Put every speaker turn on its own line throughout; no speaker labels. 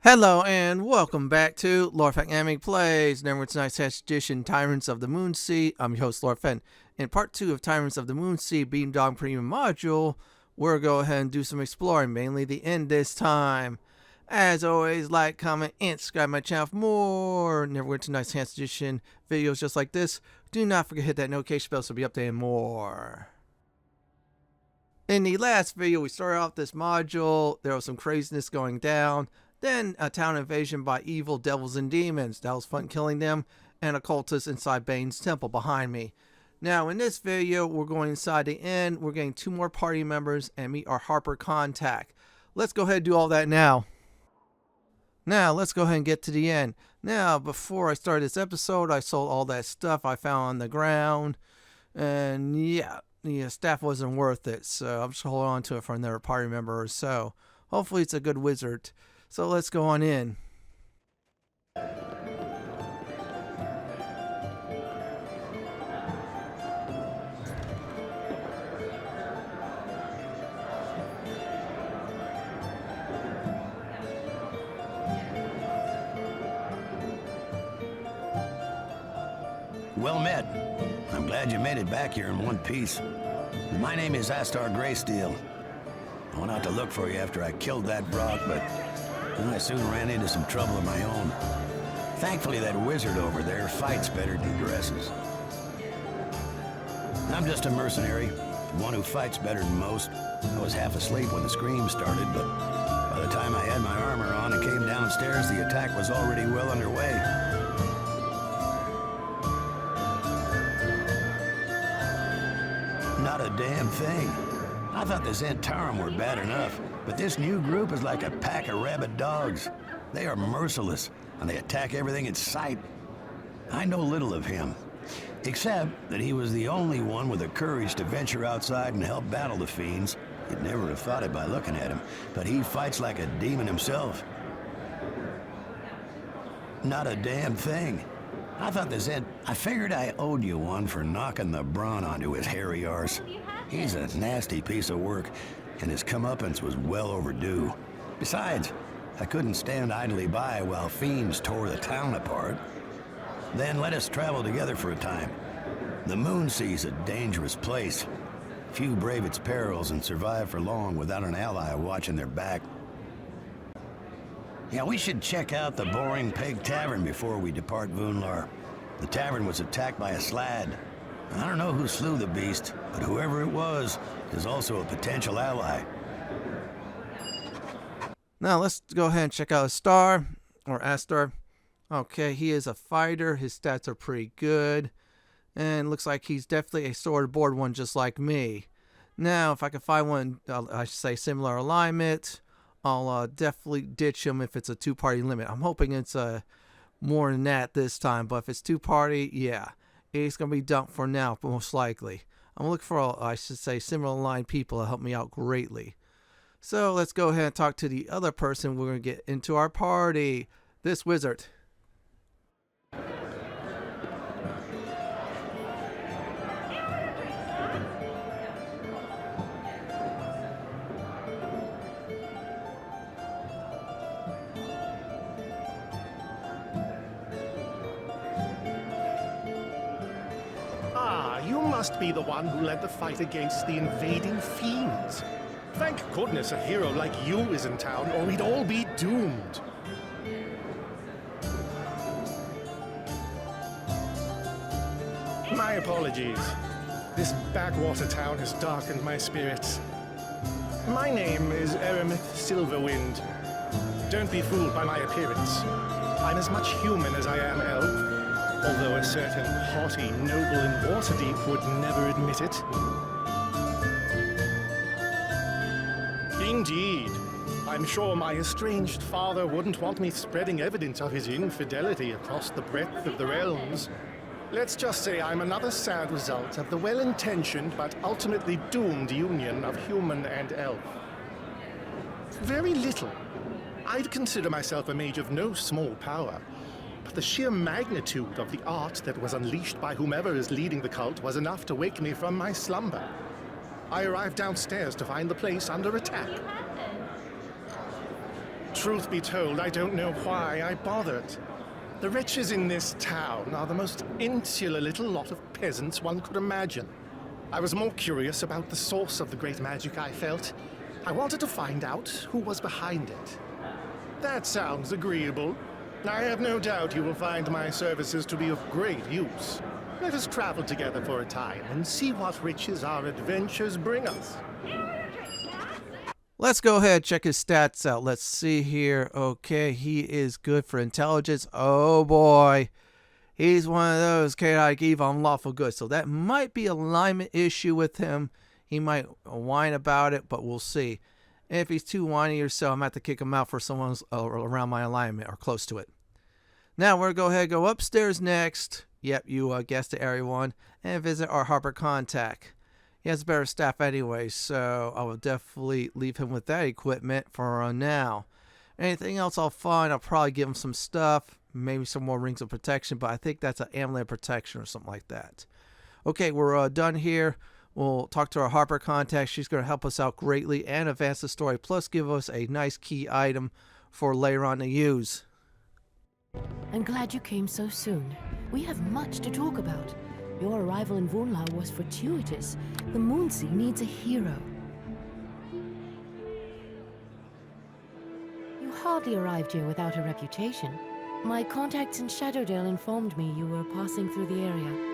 Hello and welcome back to Lord Anime Plays Neverwinter Nice Edition Tyrants of the Moonsea. I'm your host Lord Fenton. In part 2 of Tyrants of the Moonsea Beam Dog Premium Module, we'll go ahead and do some exploring, mainly the end this time. As always, like, comment, and subscribe my channel for more Neverwinter Nice Edition videos just like this. Do not forget to hit that notification bell so you'll be updating more. In the last video, we started off this module. There was some craziness going down. Then a town invasion by evil devils and demons. That was fun killing them. And a cultist inside Bane's temple behind me. Now in this video we're going inside the inn. We're getting 2 more party members and meet our Harper contact. Let's go ahead and do all that now. Now let's go ahead and get to the end. Now before I start this episode, I sold all that stuff I found on the ground. And yeah, the staff wasn't worth it. So I'm just holding on to it for another party member or so. Hopefully it's a good wizard. So let's go on in.
Well met. I'm glad you made it back here in one piece. My name is Astar NG. I went out to look for you after I killed that Brock, but I soon ran into some trouble of my own. Thankfully, that wizard over there fights better than he dresses. I'm just a mercenary, one who fights better than most. I was half asleep when the scream started, but by the time I had my armor on and came downstairs, the attack was already well underway. Not a damn thing. I thought the Zhents were bad enough, but this new group is like a pack of rabid dogs. They are merciless, and they attack everything in sight. I know little of him, except that he was the only one with the courage to venture outside and help battle the fiends. You'd never have thought it by looking at him, but he fights like a demon himself. Not a damn thing. I thought the Zhents... I figured I owed you one for knocking the brawn onto his hairy arse. He's a nasty piece of work, and his comeuppance was well overdue. Besides, I couldn't stand idly by while fiends tore the town apart. Then let us travel together for a time. The Moonsea's a dangerous place. Few brave its perils and survive for long without an ally watching their back. Yeah, we should check out the Boring Peg Tavern before we depart Voonlar. The tavern was attacked by a slad. I don't know who slew the beast, but whoever it was is also a potential ally.
Now let's go ahead and check out Astar, or Astar. Okay, he is a fighter. His stats are pretty good. And looks like he's definitely a swordboard one just like me. Now, if I can find one, I should say similar alignment, I'll definitely ditch him if it's a 2-party limit. I'm hoping it's more than that this time, but if it's 2-party, yeah. It's going to be dumped for now, most likely. I'm looking for, I should say, similar aligned people to help me out greatly. So let's go ahead and talk to the other person. We're going to get into our party. This wizard.
You must be the one who led the fight against the invading fiends. Thank goodness a hero like you is in town, or we'd all be doomed. My apologies. This backwater town has darkened my spirits. My name is Eremuth Silverwind. Don't be fooled by my appearance. I'm as much human as I am elf. Although a certain haughty noble in Waterdeep would never admit it. Indeed. I'm sure my estranged father wouldn't want me spreading evidence of his infidelity across the breadth of the realms. Let's just say I'm another sad result of the well-intentioned but ultimately doomed union of human and elf. Very little. I'd consider myself a mage of no small power. But the sheer magnitude of the art that was unleashed by whomever is leading the cult was enough to wake me from my slumber. I arrived downstairs to find the place under attack. truth be told, I don't know why I bothered. The wretches in this town are the most insular little lot of peasants one could imagine. I was more curious about the source of the great magic I felt. I wanted to find out who was behind it. That sounds agreeable. I have no doubt you will find my services to be of great use. Let us travel together for a time and see what riches our adventures bring us.
Let's go ahead, check his stats out. Let's see here. Okay, he is good for intelligence. Oh boy. He's one of those chaotic evil and lawful good. So that might be an alignment issue with him. He might whine about it, but we'll see. If he's too whiny or so, I'm going to have to kick him out for someone who's around my alignment or close to it. Now we're going to go ahead and go upstairs next. Yep, you guessed it, everyone. And visit our Harper contact. He has better staff anyway, so I will definitely leave him with that equipment for now. Anything else I'll find, I'll probably give him some stuff. Maybe some more rings of protection, but I think that's an amulet of protection or something like that. Okay, we're done here. We'll talk to our Harper contact. She's going to help us out greatly and advance the story, plus give us a nice key item for later on to use.
I'm glad you came so soon. We have much to talk about. Your arrival in Vornlar was fortuitous. The Moonsea needs a hero. You hardly arrived here without a reputation. My contacts in Shadowdale informed me you were passing through the area.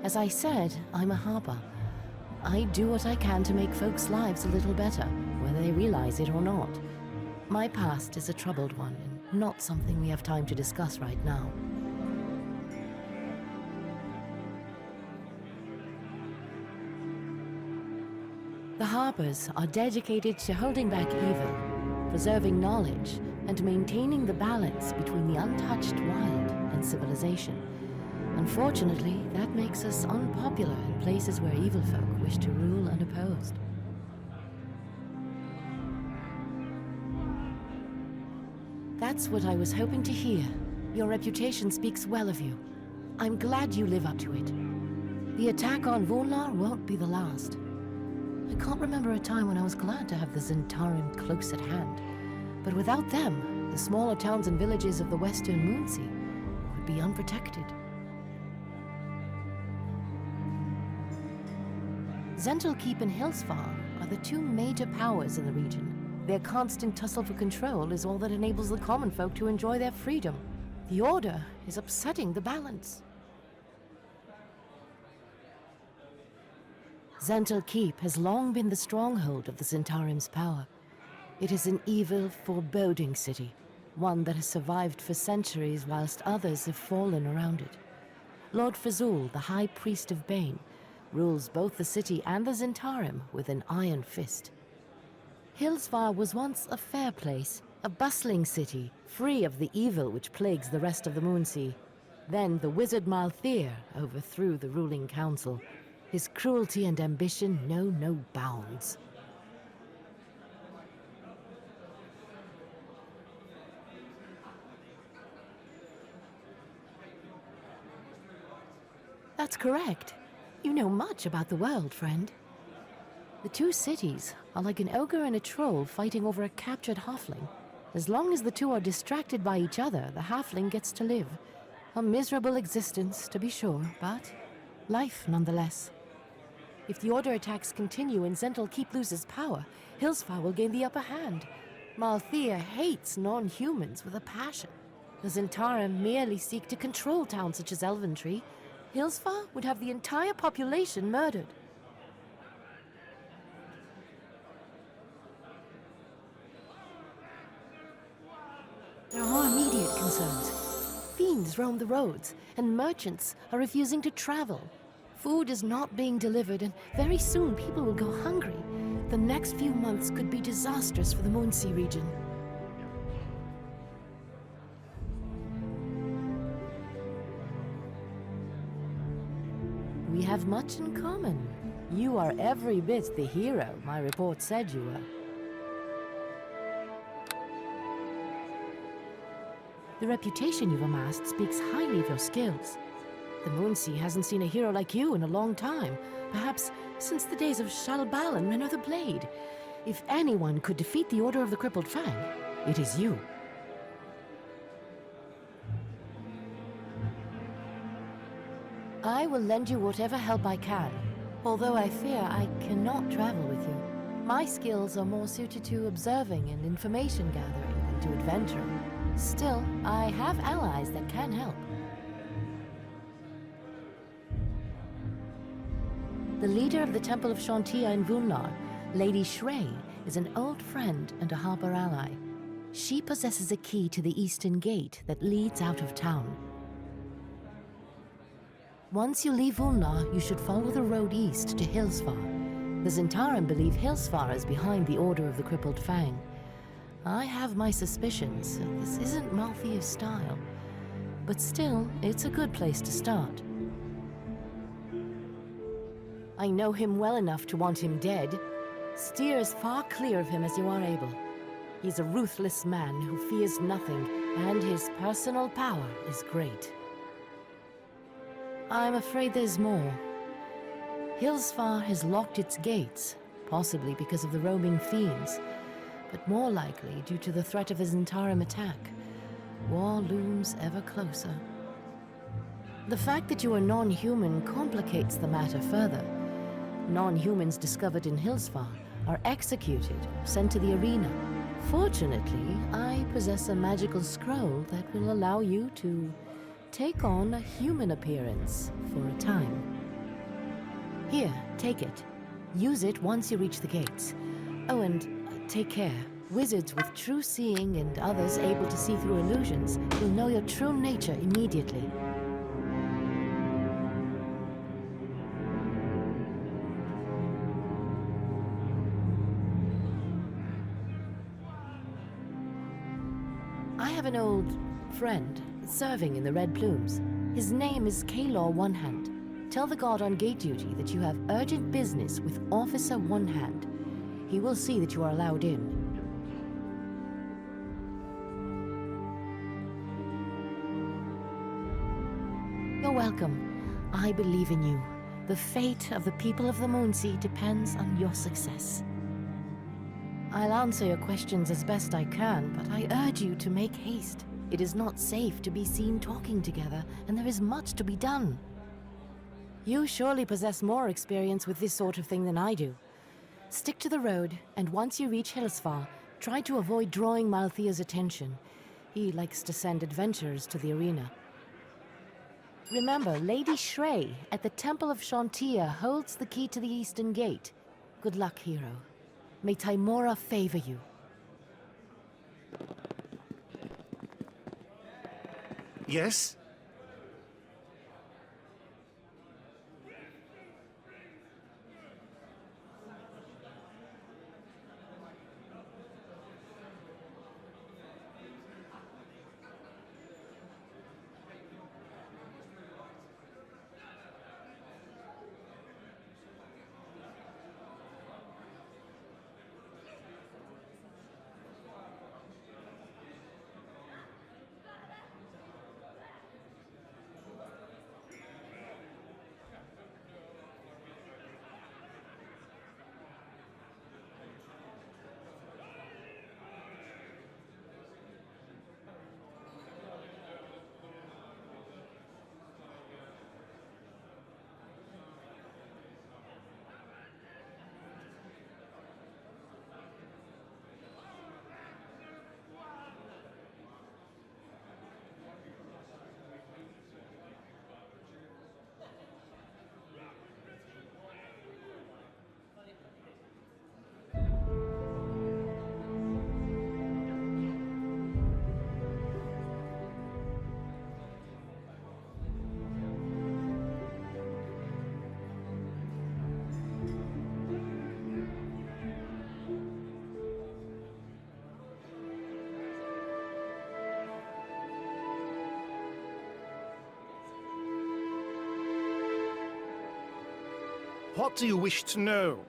As I said, I'm a Harper. I do what I can to make folks' lives a little better, whether they realize it or not. My past is a troubled one, and not something we have time to discuss right now. The Harpers are dedicated to holding back evil, preserving knowledge, and maintaining the balance between the untouched wild and civilization. Unfortunately, that makes us unpopular in places where evil folk wish to rule unopposed. That's what I was hoping to hear. Your reputation speaks well of you. I'm glad you live up to it. The attack on Vornlar won't be the last. I can't remember a time when I was glad to have the Zhentarim close at hand. But without them, the smaller towns and villages of the western Moonsea would be unprotected. Zentelkeep and Hillsfar are the two major powers in the region. Their constant tussle for control is all that enables the common folk to enjoy their freedom. The Order is upsetting the balance. Zentelkeep has long been the stronghold of the Zhentarim's power. It is an evil, foreboding city, one that has survived for centuries whilst others have fallen around it. Lord Fazul, the High Priest of Bane, rules both the city and the Zhentarim with an iron fist. Hillsfar was once a fair place, a bustling city, free of the evil which plagues the rest of the Moonsea. Then the wizard Malthair overthrew the ruling council. His cruelty and ambition know no bounds. That's correct. You know much about the world, friend. The two cities are like an ogre and a troll fighting over a captured halfling. As long as the two are distracted by each other, the halfling gets to live. A miserable existence, to be sure, but life nonetheless. If the Order attacks continue and Zentelkeep loses power, Hillsfar will gain the upper hand. Malthair hates non-humans with a passion. The Zhentarim merely seek to control towns such as Elventree. Hillsfar would have the entire population murdered. There are more immediate concerns. Fiends roam the roads, and merchants are refusing to travel. Food is not being delivered, and very soon people will go hungry. The next few months could be disastrous for the Moonsea region. We have much in common. You are every bit the hero my report said you were. The reputation you've amassed speaks highly of your skills. The Moonsea hasn't seen a hero like you in a long time, perhaps since the days of Shalbal and Renner the Blade. If anyone could defeat the Order of the Crippled Fang, it is you. I will lend you whatever help I can, although I fear I cannot travel with you. My skills are more suited to observing and information gathering than to adventuring. Still, I have allies that can help. The leader of the Temple of Shantia in Vunlar, Lady Shrey, is an old friend and a Harper ally. She possesses a key to the Eastern Gate that leads out of town. Once you leave Vunlar, you should follow the road east to Hillsfar. The Zhentarim believe Hillsfar is behind the Order of the Crippled Fang. I have my suspicions. This isn't Malthia's style. But still, it's a good place to start. I know him well enough to want him dead. Steer as far clear of him as you are able. He's a ruthless man who fears nothing, and his personal power is great. I'm afraid there's more. Hillsfar has locked its gates, possibly because of the roaming fiends, but more likely due to the threat of the Zhentarim attack. War looms ever closer. The fact that you are non-human complicates the matter further. Non-humans discovered in Hillsfar are executed, sent to the arena. Fortunately, I possess a magical scroll that will allow you to take on a human appearance for a time. Here, take it. Use it once you reach the gates. Oh, and take care. Wizards with true seeing and others able to see through illusions will know your true nature immediately. I have an old friend serving in the Red Plumes. His name is Kalor One Hand. Tell the guard on gate duty that you have urgent business with Officer One Hand. He will see that you are allowed in. You're welcome. I believe in you. The fate of the people of the Moonsea depends on your success. I'll answer your questions as best I can, but I urge you to make haste. It is not safe to be seen talking together, and there is much to be done. You surely possess more experience with this sort of thing than I do. Stick to the road, and once you reach Hillsfar, try to avoid drawing Malthia's attention. He likes to send adventurers to the arena. Remember, Lady Shrey at the Temple of Shantia holds the key to the Eastern Gate. Good luck, hero. May Tymora favor you.
Yes? What do you wish to know?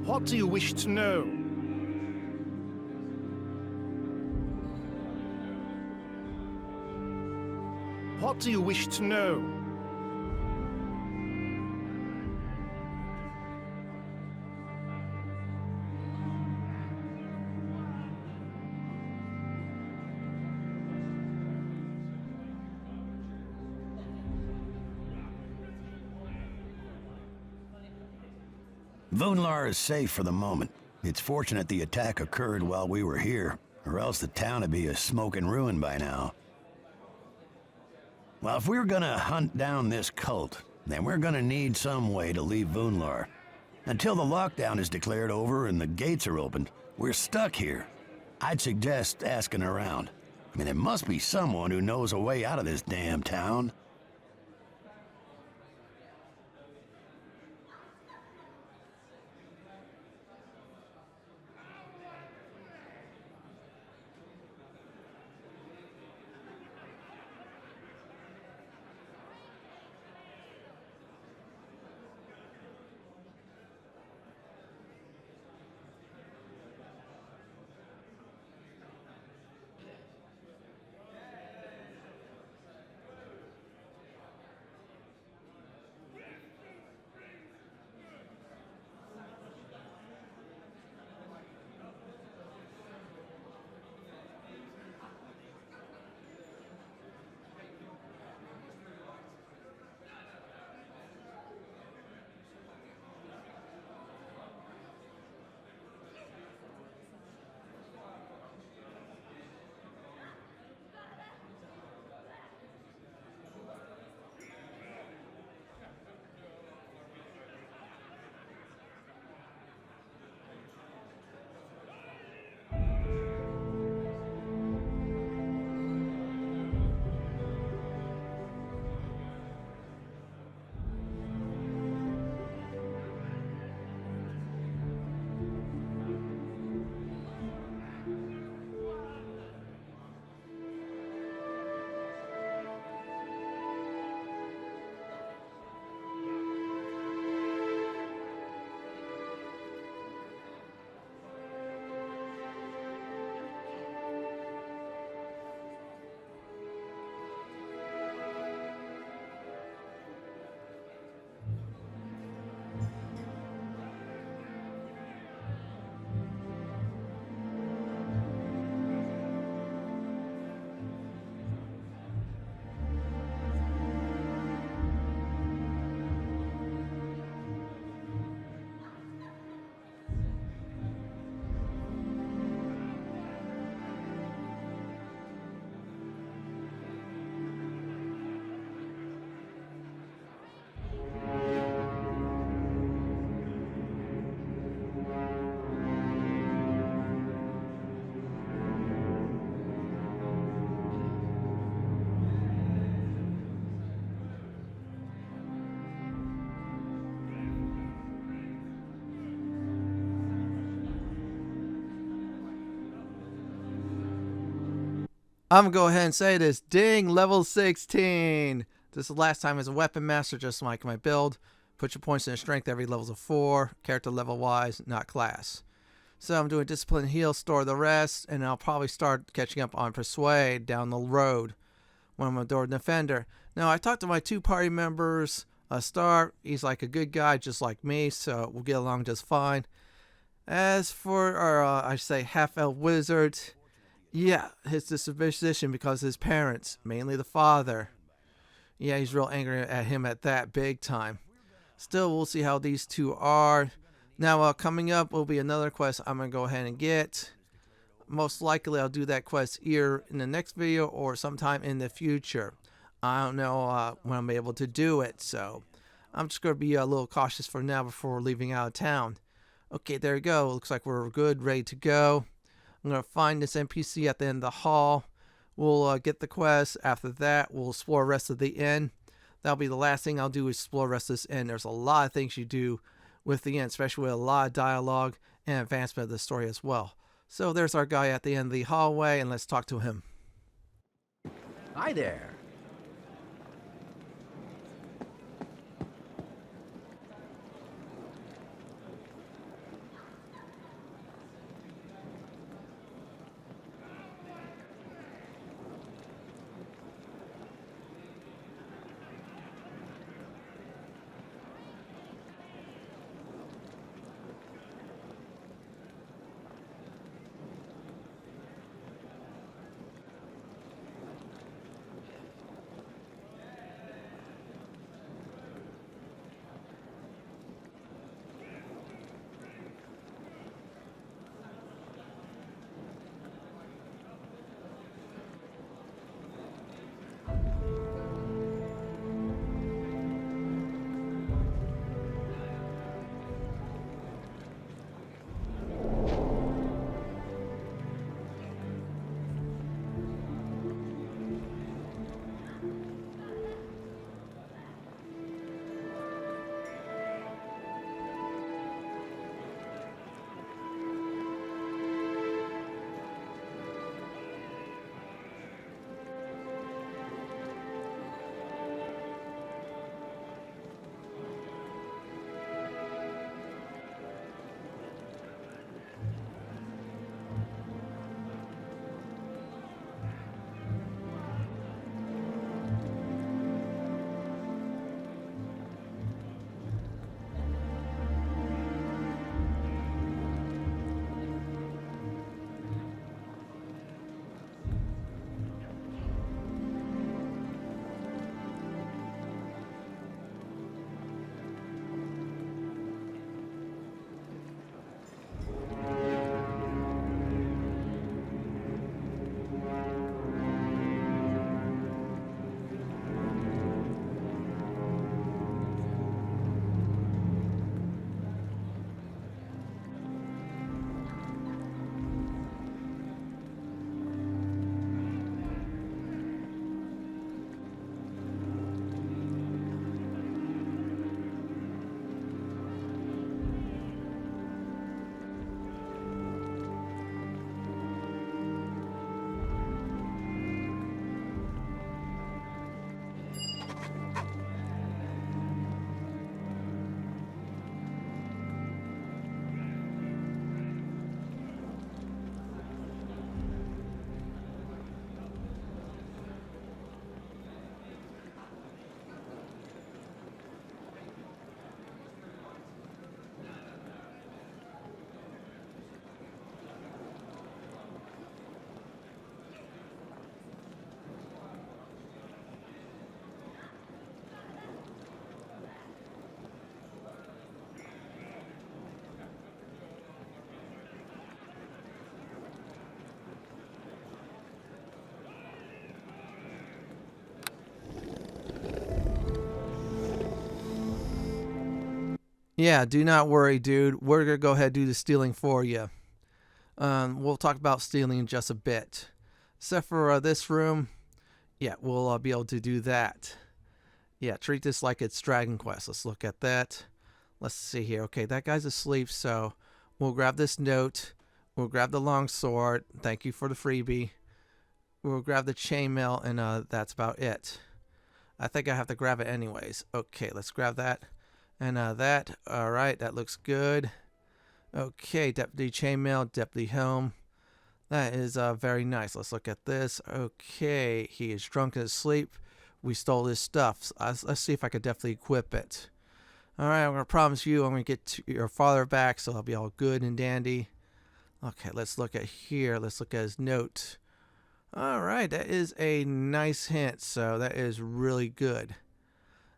What do you wish to know? What do you wish to know?
Voonlar is safe for the moment. It's fortunate the attack occurred while we were here, or else the town would be a smoking ruin by now. Well, if we're gonna hunt down this cult, then we're gonna need some way to leave Voonlar. Until the lockdown is declared over and the gates are opened, we're stuck here. I'd suggest asking around. I mean, there must be someone who knows a way out of this damn town.
I'm going to go ahead and say this. Ding, level 16. This is the last time as a weapon master, just like my build. Put your points in strength every level of 4. Character level wise, not class. So I'm doing discipline, heal, store the rest, and I'll probably start catching up on persuade down the road. when I'm a door defender. Now, I talked to my 2 party members. Astar, he's like a good guy just like me, so we'll get along just fine. As for our, I say, half-elf wizard, yeah, his disposition because his parents, mainly the father. Yeah, he's real angry at him at that big time. Still, we'll see how these 2 are. Now, coming up will be another quest I'm going to go ahead and get. Most likely, I'll do that quest either in the next video or sometime in the future. I don't know when I'm able to do it, so I'm just going to be a little cautious for now before leaving out of town. Okay, there we go. Looks like we're good, ready to go. I'm going to find this NPC at the end of the hall. We'll get the quest. After that, we'll explore the rest of the inn. That'll be the last thing I'll do is explore the rest of this inn. There's a lot of things you do with the inn, especially with a lot of dialogue and advancement of the story as well. So there's our guy at the end of the hallway, and let's talk to him.
Hi there.
Yeah, do not worry, dude. We're going to go ahead and do the stealing for you. We'll talk about stealing in just a bit. Except for this room, yeah, we'll be able to do that. Yeah, treat this like it's Dragon Quest. Let's look at that. Let's see here. Okay, that guy's asleep, so we'll grab this note. We'll grab the longsword. Thank you for the freebie. We'll grab the chainmail, and that's about it. I think I have to grab it anyways. Okay, let's grab that. And that. Alright, that looks good. Okay, deputy chainmail, deputy helm. That is very nice. Let's look at this. Okay, he is drunk in his sleep. We stole his stuff. So let's see if I could definitely equip it. All right, I'm going to promise you I'm going to get your father back, so I'll be all good and dandy. Okay, let's look at here. Let's look at his note. All right, that is a nice hint, so that is really good.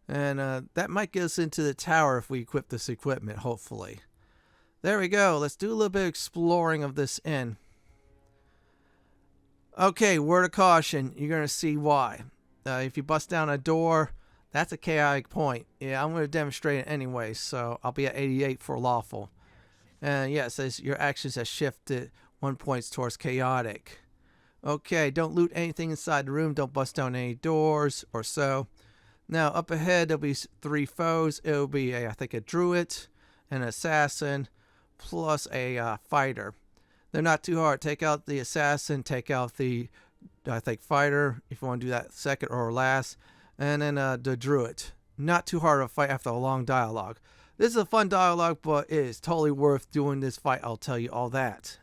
And that might get us into the tower if we equip this equipment, hopefully. There we go. Let's do a little bit of exploring of this inn. Okay, word of caution. You're going to see why. If you bust down a door, that's a chaotic point. Yeah, I'm going to demonstrate it anyway, so I'll be at 88 for lawful. And yeah, it says your actions have shifted 1 point towards chaotic. Okay, don't loot anything inside the room. Don't bust down any doors or so. Now, up ahead, there'll be 3 foes. It'll be, I think, a druid, an assassin, plus a fighter. They're not too hard. Take out the assassin, take out the, I think, fighter, if you want to do that second or last, and then the druid. Not too hard to fight after a long dialogue. This is a fun dialogue, but it is totally worth doing this fight, I'll tell you all that.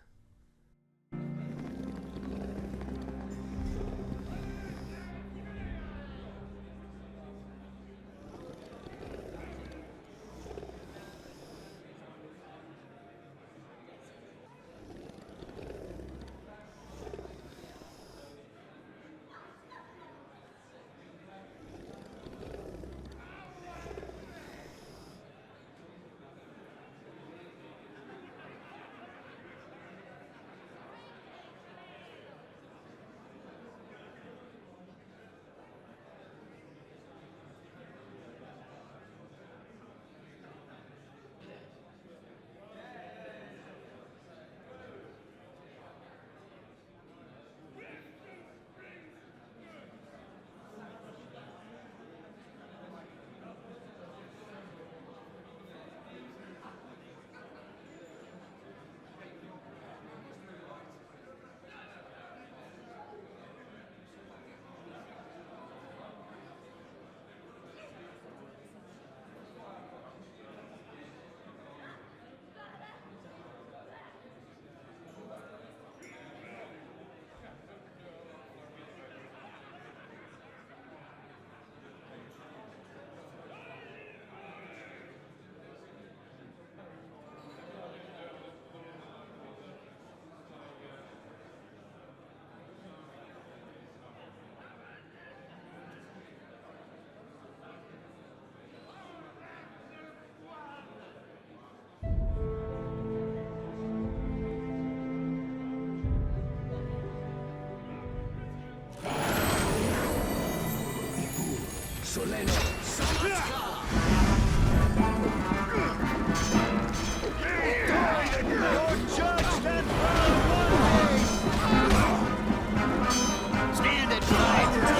Stand and fight if you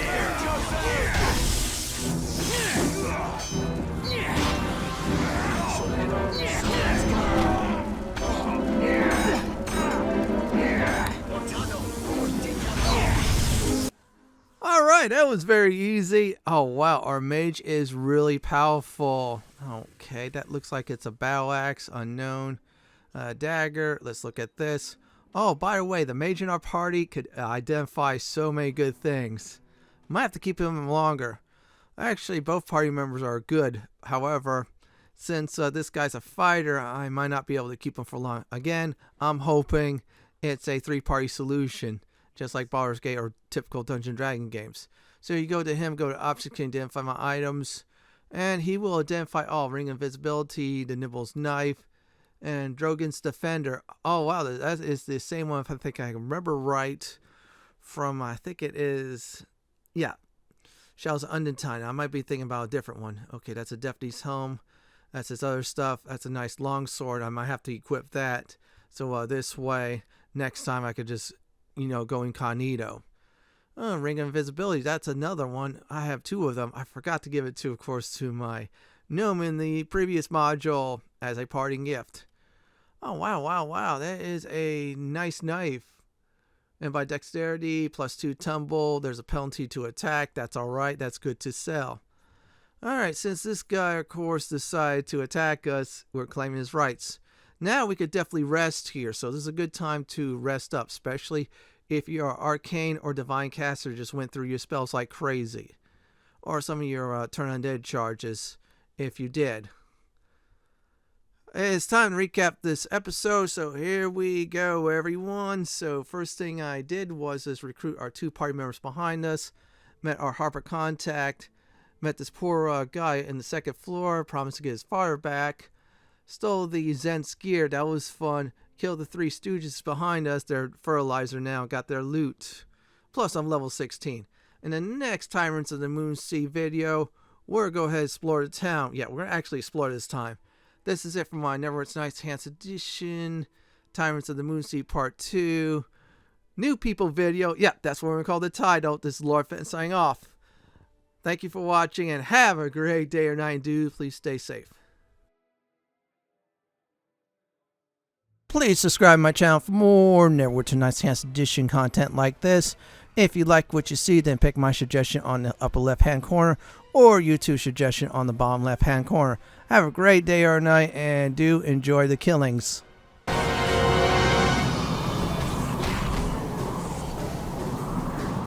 dare.
Alright, that was very easy. Oh wow, our mage is really powerful. Okay, that looks like it's a battle axe, unknown. Dagger, let's look at this. Oh, by the way, the mage in our party could identify so many good things. Might have to keep him longer. Actually, both party members are good. However, since this guy's a fighter, I might not be able to keep him for long. Again, I'm hoping it's a 3-party solution, just like Baldur's Gate or typical Dungeon Dragon games. So you go to him, go to options, can identify my items, and he will identify all Ring Invisibility, the Nibble's Knife, and Drogon's Defender. Oh wow, that is the same one if I think I can remember right from, I think it is, yeah, Shadows of Undentine. I might be thinking about a different one. Okay, that's a Deputy's Helm. That's his other stuff. That's a nice long sword. I might have to equip that. So this way, next time I could just, you know, go incognito. Ring of Invisibility. That's another one. I have 2 of them. I forgot to give it to, of course, to my gnome in the previous module as a parting gift. Oh, wow, wow, wow. That is a nice knife. And by dexterity, +2 tumble. There's a penalty to attack. That's all right. That's good to sell. All right, since this guy, of course, decided to attack us, we're claiming his rights. Now we could definitely rest here, so this is a good time to rest up, especially if your arcane or divine caster just went through your spells like crazy. Or some of your turn undead charges, if you did. It's time to recap this episode, so here we go, everyone. So first thing I did was recruit our 2 party members behind us, met our Harper contact, met this poor guy in the 2nd floor, promised to get his father back, stole the Zhents gear, that was fun, killed the 3 stooges behind us, they're fertilizer now, got their loot, plus I'm level 16. In the next Tyrants of the Moonsea video, we're going to go ahead and explore the town. Yeah, we're going to actually explore this time. This is it for my Neverwinter Enhanced Edition, Tyrants of the Moonsea Part 2, New People video. Yeah, that's what we're going to call the title. This is Lord Fenton signing off. Thank you for watching and have a great day or night, dude. Please stay safe. Please subscribe to my channel for more Neverwinter Enhanced Edition content like this. If you like what you see, then pick my suggestion on the upper left hand corner or YouTube's suggestion on the bottom left hand corner. Have a great day or night and do enjoy the killings.